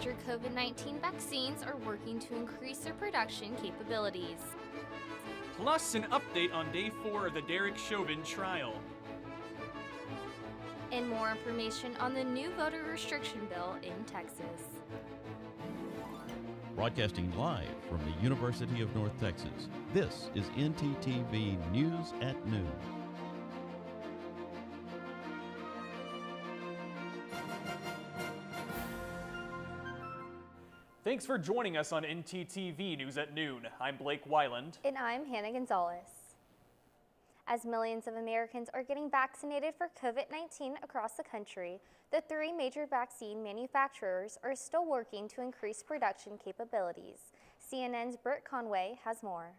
major COVID-19 vaccines are working to increase their production capabilities. Plus, an update on day 4 of the Derek Chauvin trial. And more information on the new voter restriction bill in Texas. Broadcasting live from the University of North Texas, this is ntTV News at Noon. Thanks for joining us on ntTV News at Noon. I'm Blake Weiland. And I'm Hannah Gonzalez. As millions of Americans are getting vaccinated for COVID-19 across the country, the 3 major vaccine manufacturers are still working to increase production capabilities. CNN's Britt Conway has more.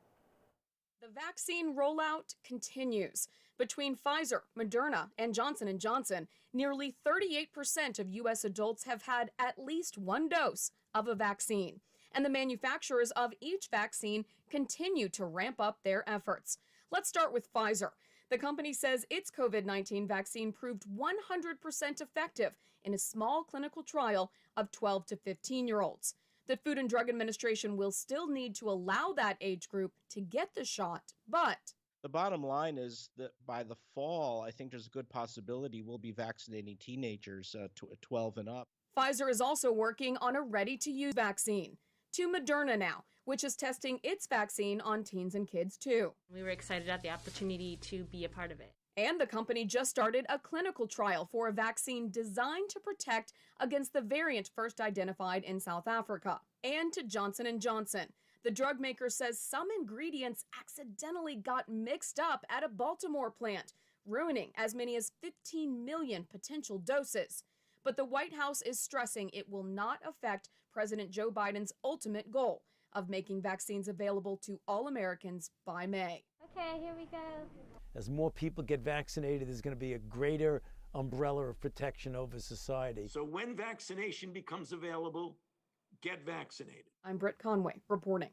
The vaccine rollout continues. Between Pfizer, Moderna, and Johnson & Johnson, nearly 38% of U.S. adults have had at least one dose of a vaccine. And the manufacturers of each vaccine continue to ramp up their efforts. Let's start with Pfizer. The company says its COVID-19 vaccine proved 100% effective in a small clinical trial of 12 to 15-year-olds. The Food and Drug Administration will still need to allow that age group to get the shot, but the bottom line is that by the fall, I think there's a good possibility we'll be vaccinating teenagers 12 and up. Pfizer is also working on a ready-to-use vaccine. To Moderna now, which is testing its vaccine on teens and kids too. We were excited at the opportunity to be a part of it. And the company just started a clinical trial for a vaccine designed to protect against the variant first identified in South Africa. And to Johnson & Johnson. The drug maker says some ingredients accidentally got mixed up at a Baltimore plant, ruining as many as 15 million potential doses. But the White House is stressing it will not affect President Joe Biden's ultimate goal of making vaccines available to all Americans by May. Okay, here we go. As more people get vaccinated, there's going to be a greater umbrella of protection over society. So when vaccination becomes available, get vaccinated. I'm Britt Conway reporting.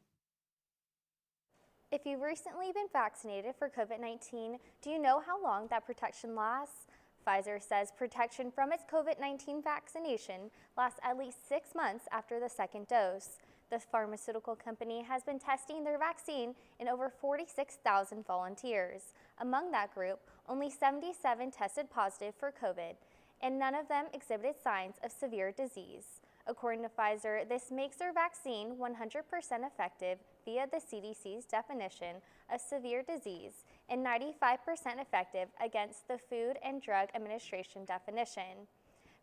If you've recently been vaccinated for COVID-19, do you know how long that protection lasts? Pfizer says protection from its COVID-19 vaccination lasts at least 6 months after the second dose. The pharmaceutical company has been testing their vaccine in over 46,000 volunteers. Among that group, only 77 tested positive for COVID, and none of them exhibited signs of severe disease. According to Pfizer, this makes their vaccine 100% effective via the CDC's definition of severe disease and 95% effective against the Food and Drug Administration definition.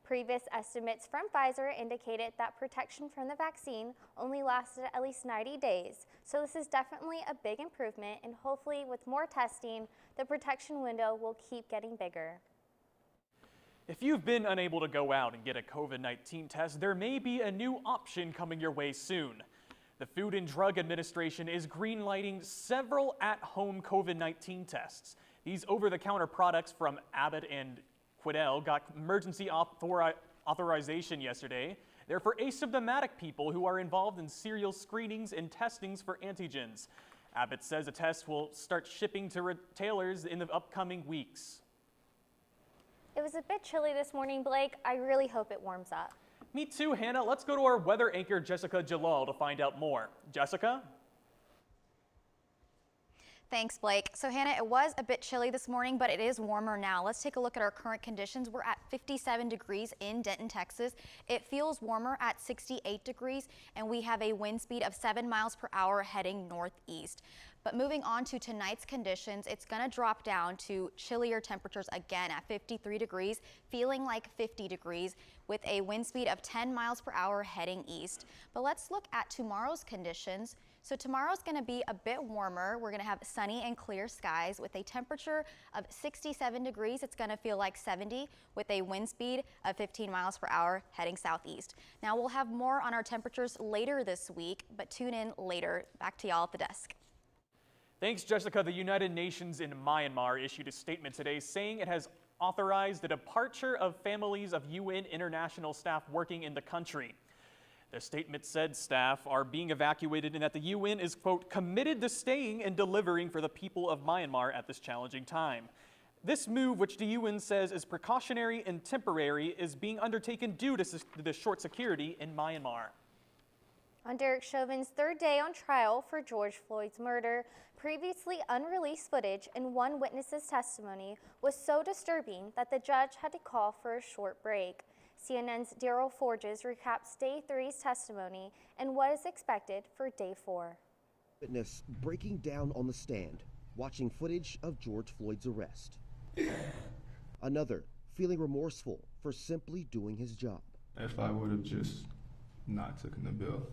Previous estimates from Pfizer indicated that protection from the vaccine only lasted at least 90 days, so this is definitely a big improvement, and hopefully with more testing, the protection window will keep getting bigger. If you've been unable to go out and get a COVID-19 test, there may be a new option coming your way soon. The Food and Drug Administration is greenlighting several at-home COVID-19 tests. These over-the-counter products from Abbott and Quidel got emergency authorization yesterday. They're for asymptomatic people who are involved in serial screenings and testings for antigens. Abbott says the test will start shipping to retailers in the upcoming weeks. It was a bit chilly this morning, Blake. I really hope it warms up. Me too, Hannah. Let's go to our weather anchor, Jessica Jalal, to find out more. Jessica? Thanks, Blake. So Hannah, it was a bit chilly this morning, but it is warmer now. Let's take a look at our current conditions. We're at 57 degrees in Denton, Texas. It feels warmer at 68 degrees, and we have a wind speed of 7 miles per hour heading northeast. But moving on to tonight's conditions, it's going to drop down to chillier temperatures again at 53 degrees, feeling like 50 degrees with a wind speed of 10 miles per hour heading east. But let's look at tomorrow's conditions. So tomorrow's going to be a bit warmer. We're going to have sunny and clear skies with a temperature of 67 degrees. It's going to feel like 70 with a wind speed of 15 miles per hour heading southeast. Now we'll have more on our temperatures later this week, but tune in later. Back to y'all at the desk. Thanks, Jessica. The United Nations in Myanmar issued a statement today saying it has authorized the departure of families of UN international staff working in the country. The statement said staff are being evacuated and that the UN is, quote, committed to staying and delivering for the people of Myanmar at this challenging time. This move, which the UN says is precautionary and temporary, is being undertaken due to the short security in Myanmar. On Derek Chauvin's third day on trial for George Floyd's murder, previously unreleased footage and one witness's testimony was so disturbing that the judge had to call for a short break. CNN's Daryl Forges recaps Day 3's testimony and what is expected for Day 4. Witness breaking down on the stand, watching footage of George Floyd's arrest. Another feeling remorseful for simply doing his job. If I would have just not taken the bill,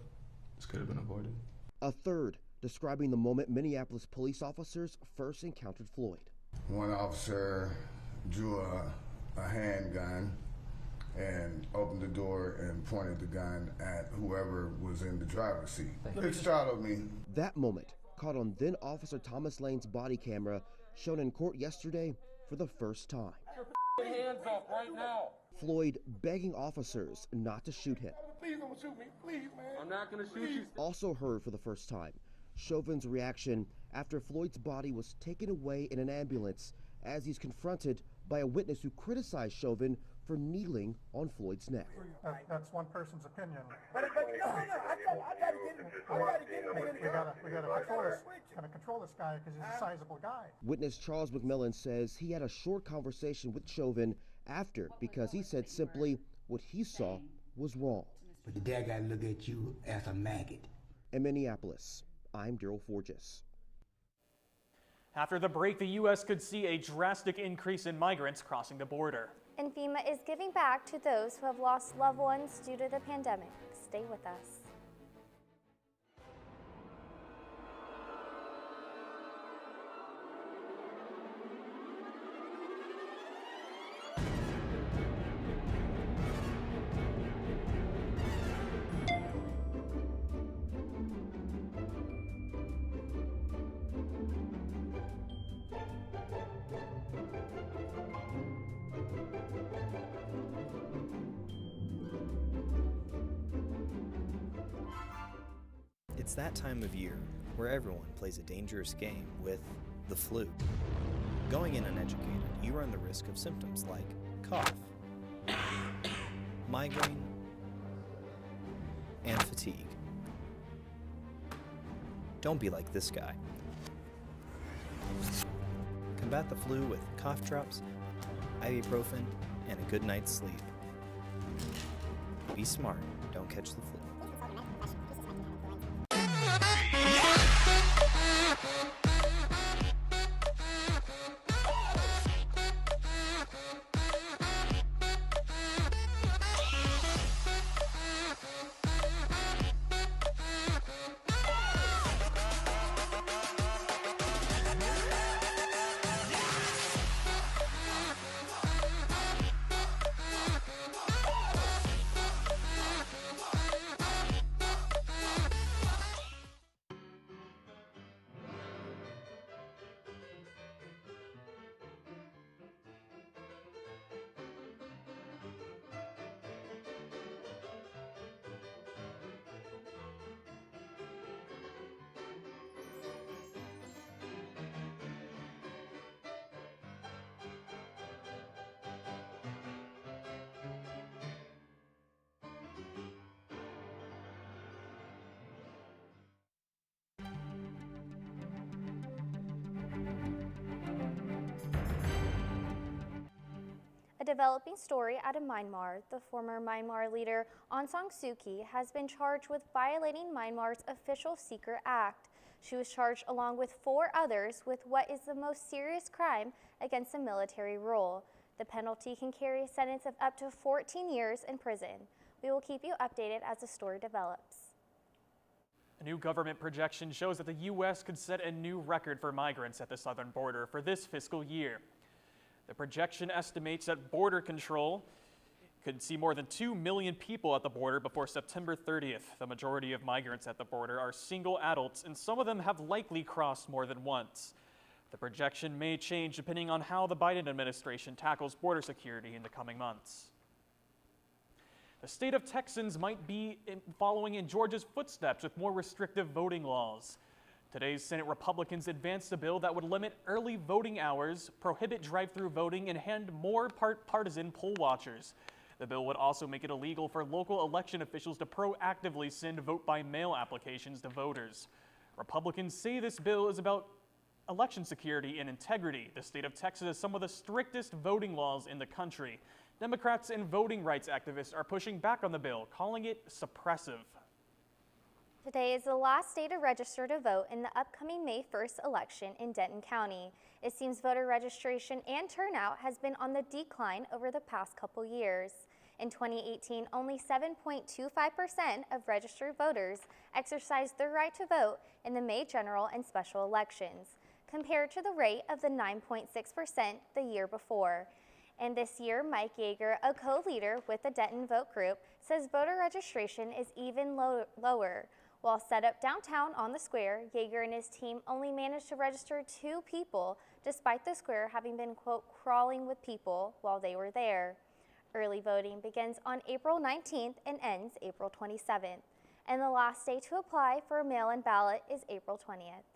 this could have been avoided. A third describing the moment Minneapolis police officers first encountered Floyd. One officer drew a handgun and opened the door and pointed the gun at whoever was in the driver's seat. It startled me. That moment caught on then Officer Thomas Lane's body camera, shown in court yesterday for the first time. Get your hands up right now. Floyd begging officers not to shoot him. Please don't shoot me, please, man. I'm not gonna shoot you. Also heard for the first time Chauvin's reaction after Floyd's body was taken away in an ambulance as he's confronted by a witness who criticized Chauvin for kneeling on Floyd's neck. That's one person's opinion. But no, I gotta get him. We gotta control this guy because he's a sizable guy. Witness Charles McMillan says he had a short conversation with Chauvin after because he said simply what he saw was wrong. But your dad gotta look at you as a maggot. In Minneapolis, I'm Daryl Forges. After the break, the U.S. could see a drastic increase in migrants crossing the border. And FEMA is giving back to those who have lost loved ones due to the pandemic. Stay with us. It's that time of year where everyone plays a dangerous game with the flu. Going in uneducated, you run the risk of symptoms like cough, migraine, and fatigue. Don't be like this guy. Combat the flu with cough drops, ibuprofen, and a good night's sleep. Be smart, don't catch the flu. A developing story out of Myanmar. The former Myanmar leader Aung San Suu Kyi has been charged with violating Myanmar's Official Secret Act. She was charged along with 4 others with what is the most serious crime against a military rule. The penalty can carry a sentence of up to 14 years in prison. We will keep you updated as the story develops. A new government projection shows that the U.S. could set a new record for migrants at the southern border for this fiscal year. The projection estimates that border control could see more than 2 million people at the border before September 30th. The majority of migrants at the border are single adults, and some of them have likely crossed more than once. The projection may change depending on how the Biden administration tackles border security in the coming months. The state of Texans might be following in Georgia's footsteps with more restrictive voting laws. Today's Senate Republicans advanced a bill that would limit early voting hours, prohibit drive-through voting, and hand more partisan poll watchers. The bill would also make it illegal for local election officials to proactively send vote-by-mail applications to voters. Republicans say this bill is about election security and integrity. The state of Texas has some of the strictest voting laws in the country. Democrats and voting rights activists are pushing back on the bill, calling it suppressive. Today is the last day to register to vote in the upcoming May 1st election in Denton County. It seems voter registration and turnout has been on the decline over the past couple years. In 2018, only 7.25% of registered voters exercised their right to vote in the May general and special elections, compared to the rate of the 9.6% the year before. And this year, Mike Yeager, a co-leader with the Denton Vote Group, says voter registration is even lower. While set up downtown on the square, Yeager and his team only managed to register 2 people, despite the square having been, quote, crawling with people while they were there. Early voting begins on April 19th and ends April 27th. And the last day to apply for a mail-in ballot is April 20th.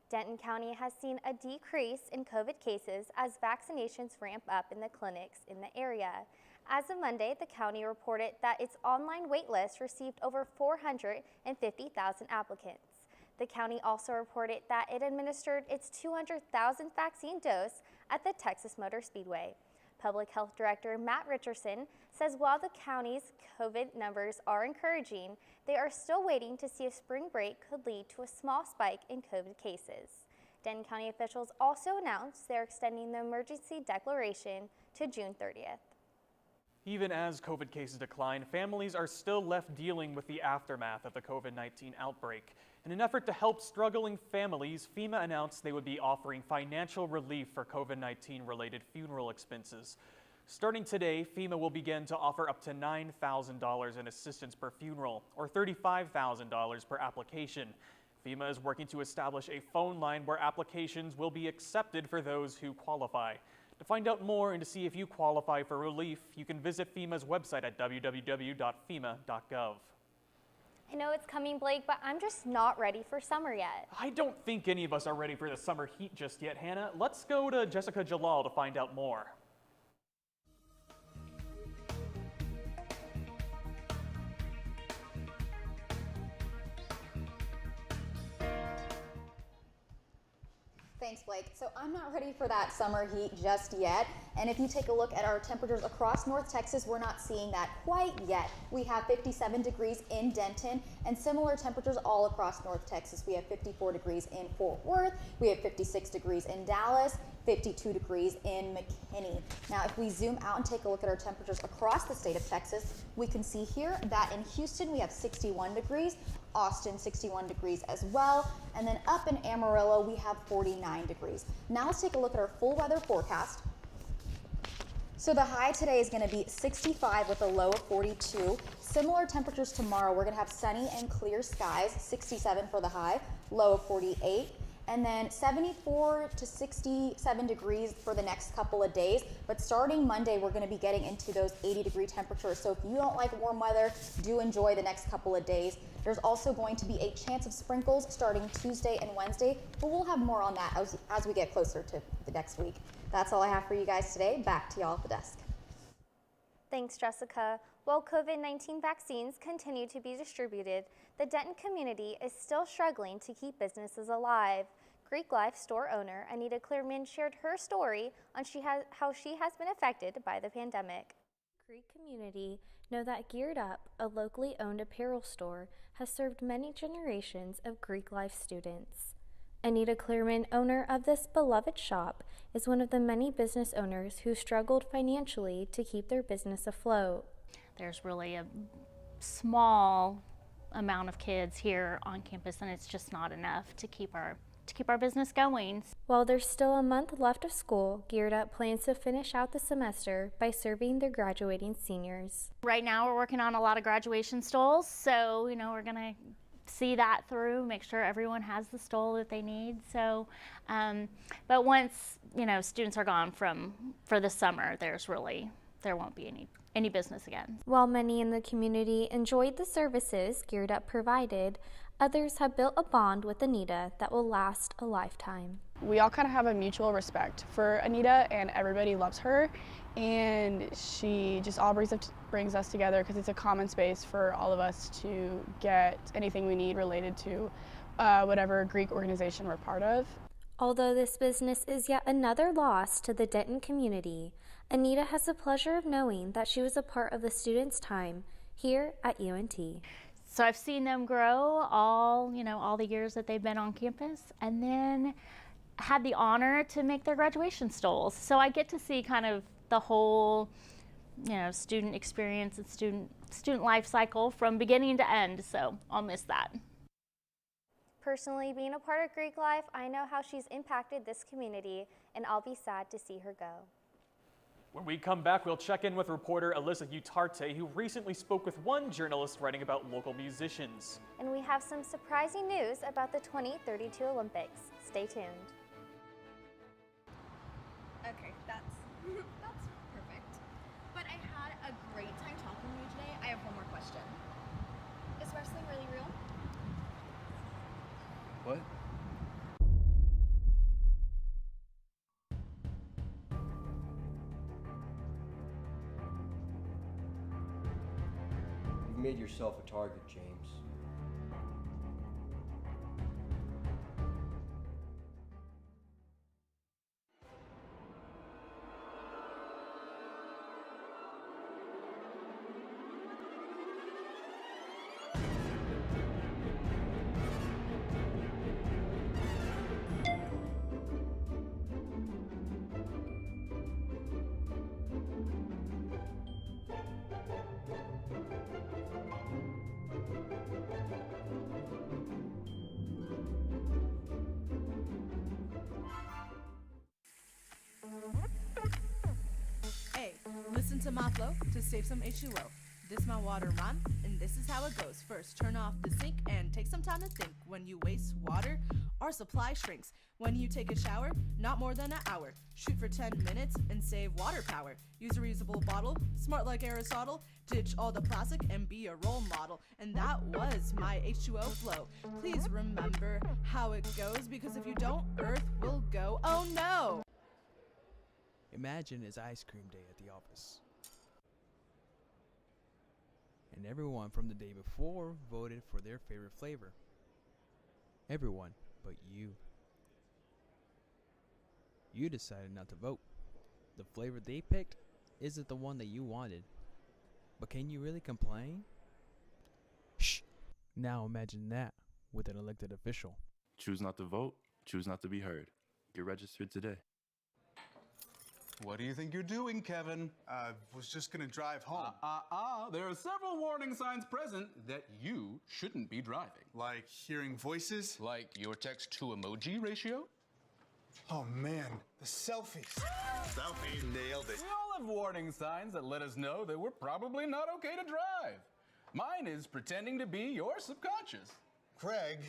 Denton County has seen a decrease in COVID cases as vaccinations ramp up in the clinics in the area. As of Monday, the county reported that its online wait list received over 450,000 applicants. The county also reported that it administered its 200,000th vaccine dose at the Texas Motor Speedway. Public Health Director Matt Richardson says while the county's COVID numbers are encouraging, they are still waiting to see if spring break could lead to a small spike in COVID cases. Denton County officials also announced they're extending the emergency declaration to June 30th. Even as COVID cases decline, families are still left dealing with the aftermath of the COVID-19 outbreak. In an effort to help struggling families, FEMA announced they would be offering financial relief for COVID-19 related funeral expenses. Starting today, FEMA will begin to offer up to $9,000 in assistance per funeral, or $35,000 per application. FEMA is working to establish a phone line where applications will be accepted for those who qualify. To find out more and to see if you qualify for relief, you can visit FEMA's website at www.fema.gov. I know it's coming, Blake, but I'm just not ready for summer yet. I don't think any of us are ready for the summer heat just yet, Hannah. Let's go to Jessica Jalal to find out more. Thanks, Blake. So I'm not ready for that summer heat just yet. And if you take a look at our temperatures across North Texas, we're not seeing that quite yet. We have 57 degrees in Denton and similar temperatures all across North Texas. We have 54 degrees in Fort Worth. We have 56 degrees in Dallas, 52 degrees in McKinney. Now, if we zoom out and take a look at our temperatures across the state of Texas, we can see here that in Houston, we have 61 degrees. Austin, 61 degrees as well. And then up in Amarillo, we have 49 degrees. Now let's take a look at our full weather forecast. So the high today is going to be 65 with a low of 42. Similar temperatures tomorrow. We're going to have sunny and clear skies, 67 for the high, low of 48. And then 74 to 67 degrees for the next couple of days. But starting Monday, we're going to be getting into those 80-degree temperatures. So if you don't like warm weather, do enjoy the next couple of days. There's also going to be a chance of sprinkles starting Tuesday and Wednesday, but we'll have more on that as we get closer to the next week. That's all I have for you guys today. Back to y'all at the desk. Thanks, Jessica. While COVID-19 vaccines continue to be distributed, the Denton community is still struggling to keep businesses alive. Greek Life store owner Anita Clearman shared her story on how she has been affected by the pandemic. Greek community know that Geared Up, a locally owned apparel store, has served many generations of Greek Life students. Anita Clearman, owner of this beloved shop, is one of the many business owners who struggled financially to keep their business afloat. There's really a small amount of kids here on campus, and it's just not enough to keep our business going. While there's still a month left of school, Geared Up plans to finish out the semester by serving their graduating seniors. Right now we're working on a lot of graduation stoles, so we're gonna see that through, make sure everyone has the stole that they need. So, but once students are gone for the summer, there won't be any business again. While many in the community enjoyed the services Geared Up provided, Others have built a bond with Anita that will last a lifetime. We all kind of have a mutual respect for Anita, and everybody loves her, and she just all brings us together because it's a common space for all of us to get anything we need related to whatever Greek organization we're part of. Although this business is yet another loss to the Denton community, Anita has the pleasure of knowing that she was a part of the students' time here at UNT. So I've seen them grow all the years that they've been on campus, and then had the honor to make their graduation stoles. So I get to see kind of the whole, student experience and student life cycle from beginning to end. So I'll miss that. Personally, being a part of Greek life, I know how she's impacted this community, and I'll be sad to see her go. When we come back, we'll check in with reporter Alyssa Utarte, who recently spoke with one journalist writing about local musicians. And we have some surprising news about the 2032 Olympics. Stay tuned. Okay, that's perfect. But I had a great time talking to you today. I have one more question. Is wrestling really real? What? You've made yourself a target, James. Hey, listen to my flow to save some H2O. This my water rhyme, and this is how it goes. First, turn off the sink and take some time to think. When you waste water, our supply shrinks. When you take a shower, not more than an hour. Shoot for 10 minutes and save water power. Use a reusable bottle, smart like Aristotle. Ditch all the plastic and be a role model. And that was my H2O flow. Please remember how it goes, because if you don't, Earth will go, oh no! Imagine it's ice cream day at the office. And everyone from the day before voted for their favorite flavor. Everyone but you. You decided not to vote. The flavor they picked isn't the one that you wanted. But can you really complain? Shh! Now imagine that with an elected official. Choose not to vote, choose not to be heard. Get registered today. What do you think you're doing, Kevin? Was just gonna drive home. There are several warning signs present that you shouldn't be driving. Like hearing voices? Like your text-to-emoji ratio? Oh man, the selfies. Selfie, nailed it. We all have warning signs that let us know that we're probably not okay to drive. Mine is pretending to be your subconscious. Craig,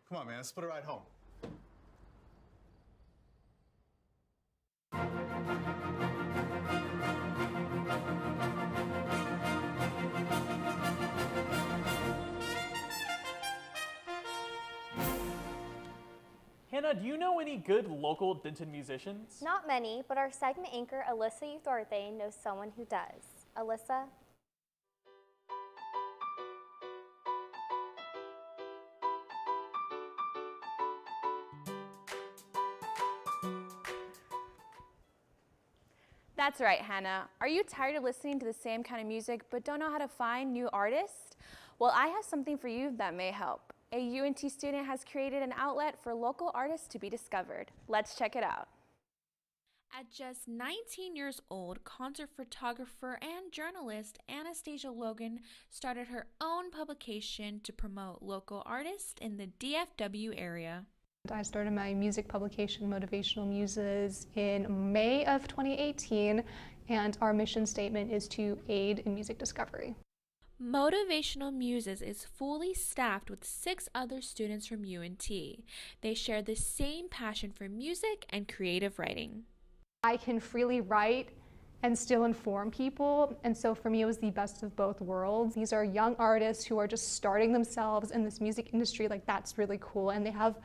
come on man, let's split a ride home. Hannah, do you know any good local Denton musicians? Not many, but our segment anchor, Alyssa Utarte, knows someone who does. Alyssa? That's right, Hannah. Are you tired of listening to the same kind of music but don't know how to find new artists? Well, I have something for you that may help. A UNT student has created an outlet for local artists to be discovered. Let's check it out. At just 19 years old, concert photographer and journalist Anastasia Logan started her own publication to promote local artists in the DFW area. I started my music publication, Motivational Muses, in May of 2018, and our mission statement is to aid in music discovery. Motivational Muses is fully staffed with 6 other students from UNT. They share the same passion for music and creative writing. I can freely write and still inform people. And so for me, it was the best of both worlds. These are young artists who are just starting themselves in this music industry. Like, that's really cool. And they have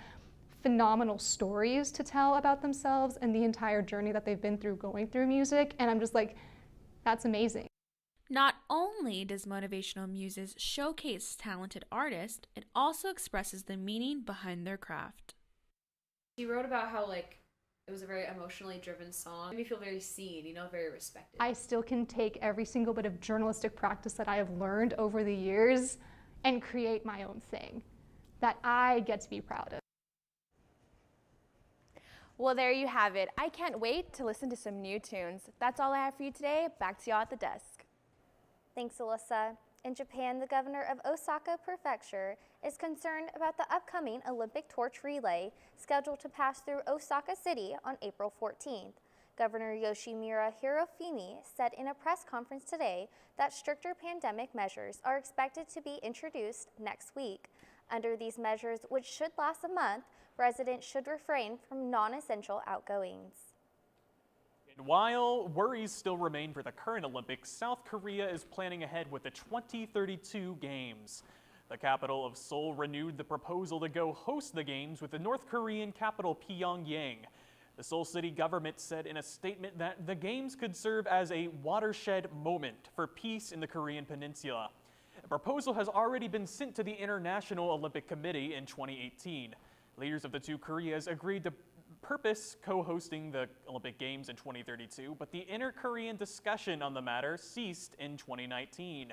phenomenal stories to tell about themselves and the entire journey that they've been through going through music. And I'm just like, that's amazing. Not only does Motivational Muses showcase talented artists, it also expresses the meaning behind their craft. You wrote about how, like, it was a very emotionally driven song. It made me feel very seen, you know, very respected. I still can take every single bit of journalistic practice that I have learned over the years and create my own thing that I get to be proud of. Well, there you have it. I can't wait to listen to some new tunes. That's all I have for you today. Back to y'all at the desk. Thanks, Alyssa. In Japan, the governor of Osaka Prefecture is concerned about the upcoming Olympic torch relay scheduled to pass through Osaka City on April 14th. Governor Yoshimura Hirofumi said in a press conference today that stricter pandemic measures are expected to be introduced next week. Under these measures, which should last a month, residents should refrain from non-essential outgoings. And while worries still remain for the current Olympics, South Korea is planning ahead with the 2032 Games. The capital of Seoul renewed the proposal to go host the Games with the North Korean capital Pyongyang. The Seoul city government said in a statement that the Games could serve as a watershed moment for peace in the Korean peninsula. A proposal has already been sent to the International Olympic Committee in 2018. Leaders of the two Koreas agreed to purpose co-hosting the Olympic Games in 2032, but the inter-Korean discussion on the matter ceased in 2019.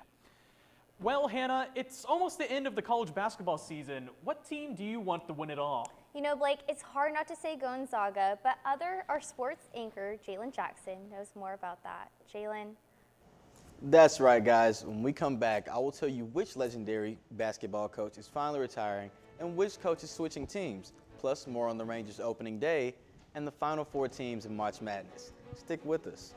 Well, Hannah, it's almost the end of the college basketball season. What team do you want to win it all? You know, Blake, it's hard not to say Gonzaga, but our sports anchor, Jalen Jackson, knows more about that. Jalen? That's right, guys. When we come back, I will tell you which legendary basketball coach is finally retiring and which coach is switching teams. Plus, more on the Rangers opening day and the Final Four teams in March Madness. Stick with us.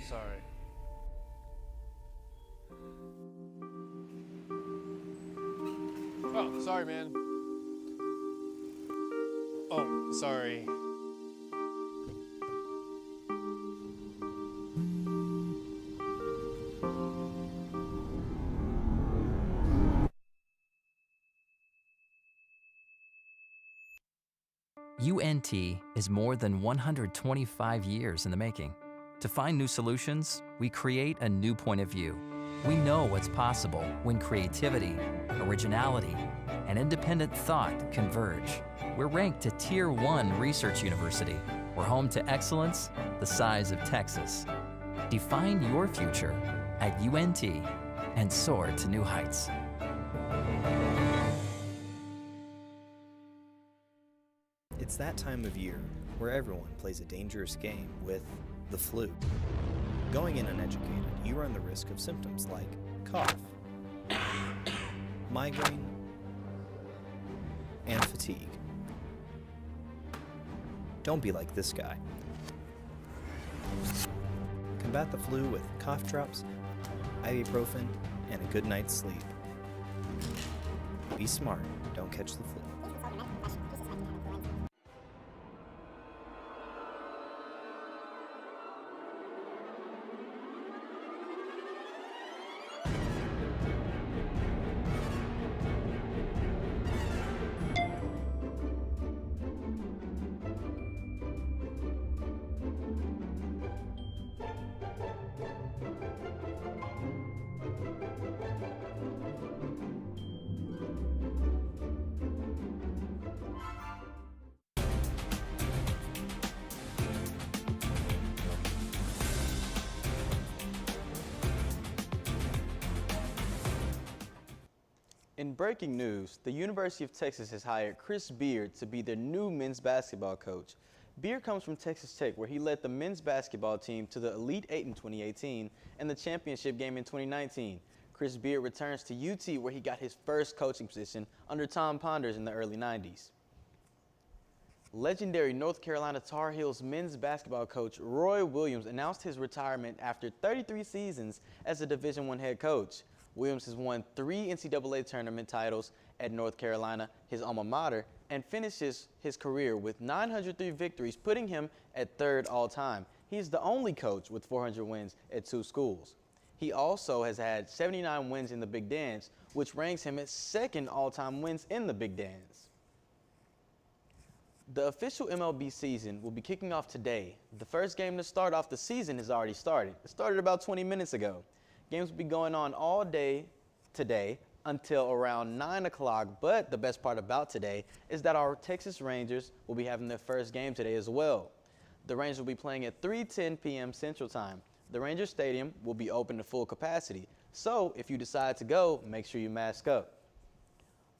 Sorry. Oh, sorry, man. Oh, sorry. UNT is more than 125 years in the making. To find new solutions, we create a new point of view. We know what's possible when creativity, originality, and independent thought converge. We're ranked a Tier 1 research university. We're home to excellence the size of Texas. Define your future at UNT and soar to new heights. It's that time of year where everyone plays a dangerous game with the flu. Going in uneducated, you run the risk of symptoms like cough, migraine, and fatigue. Don't be like this guy. Combat the flu with cough drops, ibuprofen, and a good night's sleep. Be smart, don't catch the flu. In breaking news, the University of Texas has hired Chris Beard to be their new men's basketball coach. Beard comes from Texas Tech, where he led the men's basketball team to the Elite Eight in 2018 and the championship game in 2019. Chris Beard returns to UT, where he got his first coaching position under Tom Ponders in the early 90s. Legendary North Carolina Tar Heels men's basketball coach Roy Williams announced his retirement after 33 seasons as a Division I head coach. Williams has won 3 NCAA tournament titles at North Carolina, his alma mater, and finishes his career with 903 victories, putting him at 3rd all-time. He is the only coach with 400 wins at 2 schools. He also has had 79 wins in the Big Dance, which ranks him at 2nd all-time wins in the Big Dance. The official MLB season will be kicking off today. The first game to start off the season has already started. It started about 20 minutes ago. Games will be going on all day today until around 9 o'clock, but the best part about today is that our Texas Rangers will be having their first game today as well. The Rangers will be playing at 3:10 p.m. Central Time. The Rangers Stadium will be open to full capacity, so if you decide to go, make sure you mask up.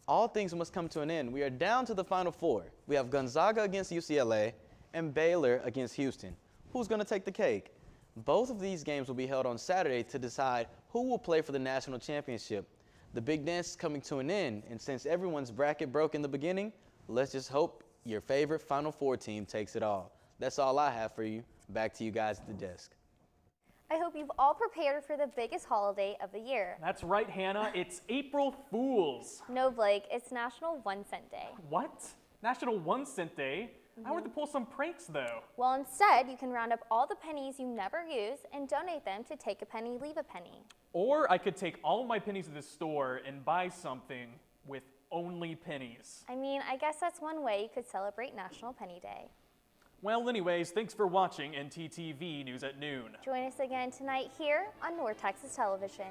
All things must come to an end. We are down to the Final Four. We have Gonzaga against UCLA and Baylor against Houston. Who's going to take the cake? Both of these games will be held on Saturday to decide who will play for the national championship. The Big Dance is coming to an end, and since everyone's bracket broke in the beginning, let's just hope your favorite Final Four team takes it all. That's all I have for you. Back to you guys at the desk. I hope you've all prepared for the biggest holiday of the year. That's right, Hannah. It's April Fools. No, Blake, it's National 1 Cent Day. What? National 1 Cent Day? I want to pull some pranks, though. Well, instead, you can round up all the pennies you never use and donate them to Take a Penny, Leave a Penny. Or I could take all of my pennies to the store and buy something with only pennies. I mean, I guess that's one way you could celebrate National Penny Day. Well, anyways, thanks for watching ntTV News at Noon. Join us again tonight here on North Texas Television.